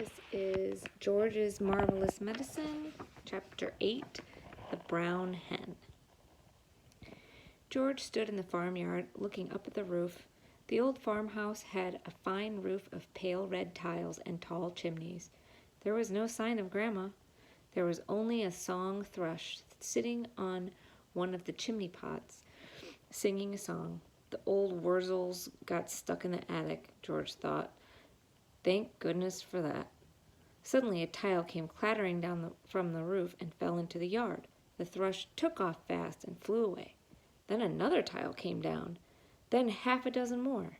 This is George's Marvelous Medicine, Chapter 8, The Brown Hen. George stood in the farmyard, looking up at the roof. The old farmhouse had a fine roof of pale red tiles and tall chimneys. There was no sign of Grandma. There was only a song thrush sitting on one of the chimney pots, singing a song. The old wurzels got stuck in the attic, George thought. Thank goodness for that. Suddenly a tile came clattering down from the roof and fell into the yard. The thrush took off fast and flew away. Then another tile came down. Then half a dozen more.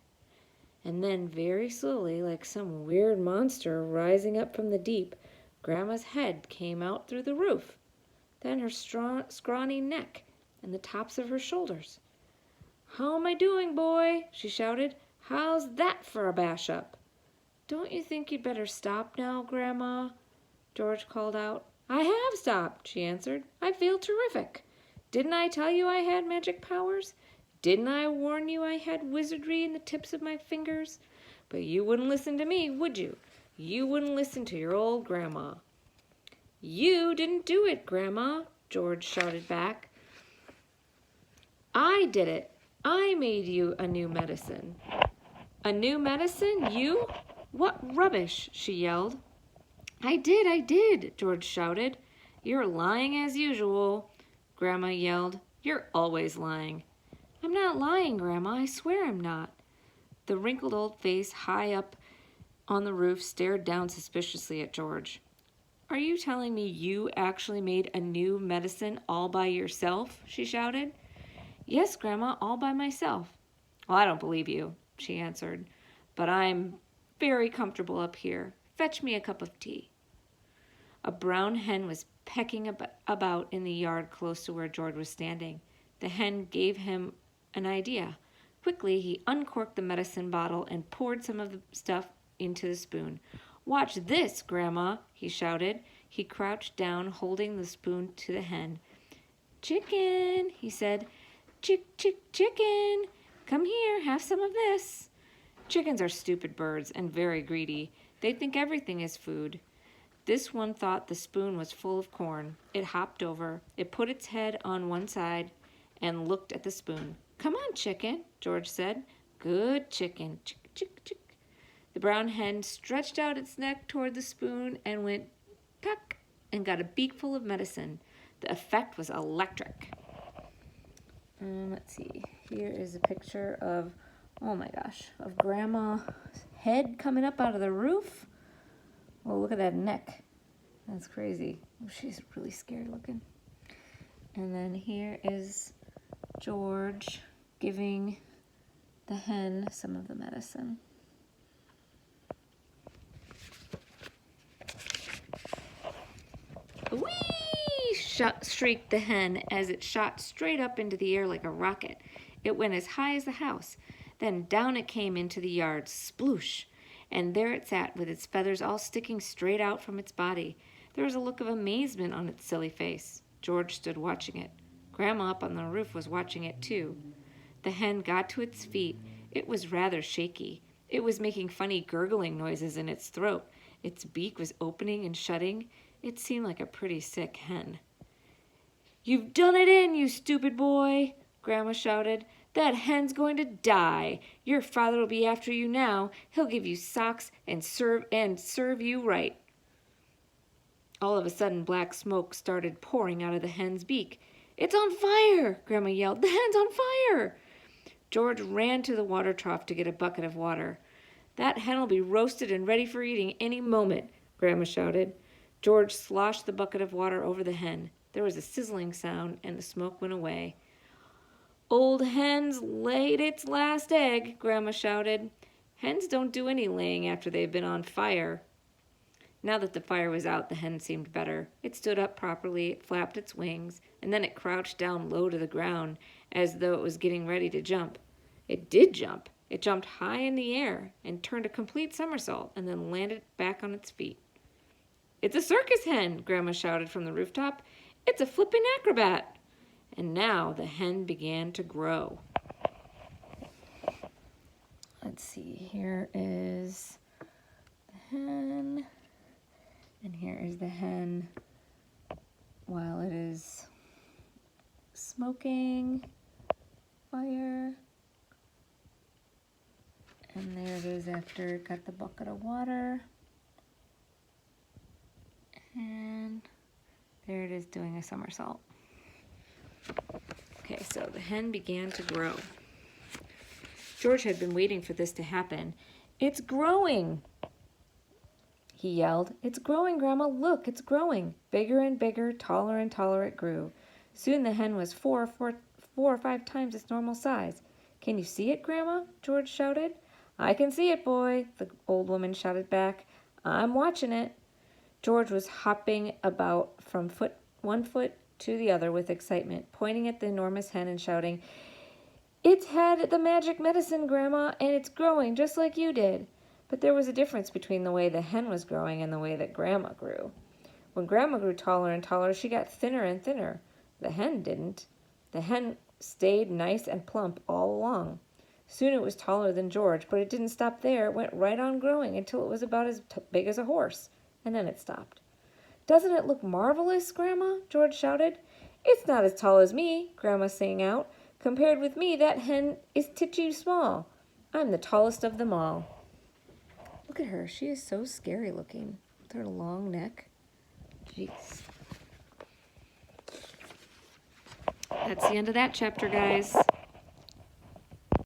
And then very slowly, like some weird monster rising up from the deep, Grandma's head came out through the roof. Then her scrawny neck and the tops of her shoulders. "How am I doing, boy?" she shouted. "How's that for a bash-up?" "Don't you think you'd better stop now, Grandma?" George called out. "I have stopped," she answered. "I feel terrific. Didn't I tell you I had magic powers? Didn't I warn you I had wizardry in the tips of my fingers? But you wouldn't listen to me, would you? You wouldn't listen to your old Grandma." "You didn't do it, Grandma," George shouted back. "I did it. I made you a new medicine." "A new medicine? You? What rubbish!" she yelled. I did," George shouted. "You're lying as usual," Grandma yelled. "You're always lying." "I'm not lying, Grandma. I swear I'm not." The wrinkled old face high up on the roof stared down suspiciously at George. "Are you telling me you actually made a new medicine all by yourself?" she shouted. "Yes, Grandma, all by myself." "Well, I don't believe you," she answered. "But I'm very comfortable up here. Fetch me a cup of tea." A brown hen was pecking about in the yard close to where George was standing. The hen gave him an idea. Quickly, he uncorked the medicine bottle and poured some of the stuff into the spoon. "Watch this, Grandma," he shouted. He crouched down, holding the spoon to the hen. "Chicken," he said. Chicken. Come here, have some of this." Chickens are stupid birds and very greedy. They think everything is food. This one thought the spoon was full of corn. It hopped over. It put its head on one side and looked at the spoon. "Come on, chicken," George said. "Good chicken. Chick, chick, chick." The brown hen stretched out its neck toward the spoon and went peck and got a beakful of medicine. The effect was electric. Let's see. Here is a picture of, oh my gosh, of Grandma's head coming up out of the roof. Oh, look at that neck. That's crazy. Oh, she's really scared looking. And then here is George giving the hen some of the medicine. Whee! Shrieked the hen as it shot straight up into the air like a rocket. It went as high as the house. Then down it came into the yard, sploosh, and there it sat with its feathers all sticking straight out from its body. There was a look of amazement on its silly face. George stood watching it. Grandma up on the roof was watching it too. The hen got to its feet. It was rather shaky. It was making funny gurgling noises in its throat. Its beak was opening and shutting. It seemed like a pretty sick hen. "You've done it in, you stupid boy," Grandma shouted. "That hen's going to die. Your father will be after you now. He'll give you socks and serve you right." All of a sudden, black smoke started pouring out of the hen's beak. "It's on fire!" Grandma yelled. "The hen's on fire!" George ran to the water trough to get a bucket of water. "That hen'll be roasted and ready for eating any moment," Grandma shouted. George sloshed the bucket of water over the hen. There was a sizzling sound, and the smoke went away. "Old hen's laid its last egg," Grandma shouted. Hens don't do any laying after they've been on fire. Now that the fire was out, the hen seemed better. It stood up properly, it flapped its wings, and then it crouched down low to the ground, as though it was getting ready to jump. It did jump. It jumped high in the air and turned a complete somersault and then landed back on its feet. "It's a circus hen," Grandma shouted from the rooftop. "It's a flipping acrobat." And now the hen began to grow. Let's see, here is the hen. And here is the hen while it is smoking fire. And there it is after it got the bucket of water. And there it is doing a somersault. Okay, so the hen began to grow. George had been waiting for this to happen. "It's growing!" he yelled. "It's growing, Grandma. Look, it's growing." Bigger and bigger, taller and taller it grew. Soon the hen was four or five times its normal size. "Can you see it, Grandma?" George shouted. "I can see it, boy," the old woman shouted back. "I'm watching it." George was hopping about from one foot to the other with excitement, pointing at the enormous hen and shouting, "It's had the magic medicine, Grandma, and it's growing just like you did." But there was a difference between the way the hen was growing and the way that Grandma grew. When Grandma grew taller and taller, she got thinner and thinner. The hen didn't. The hen stayed nice and plump all along. Soon it was taller than George, but it didn't stop there. It went right on growing until it was about as big as a horse, and then it stopped. "Doesn't it look marvelous, Grandma?" George shouted. "It's not as tall as me," Grandma sang out. "Compared with me, that hen is titchy small. I'm the tallest of them all." Look at her. She is so scary looking with her long neck. Jeez. That's the end of that chapter, guys.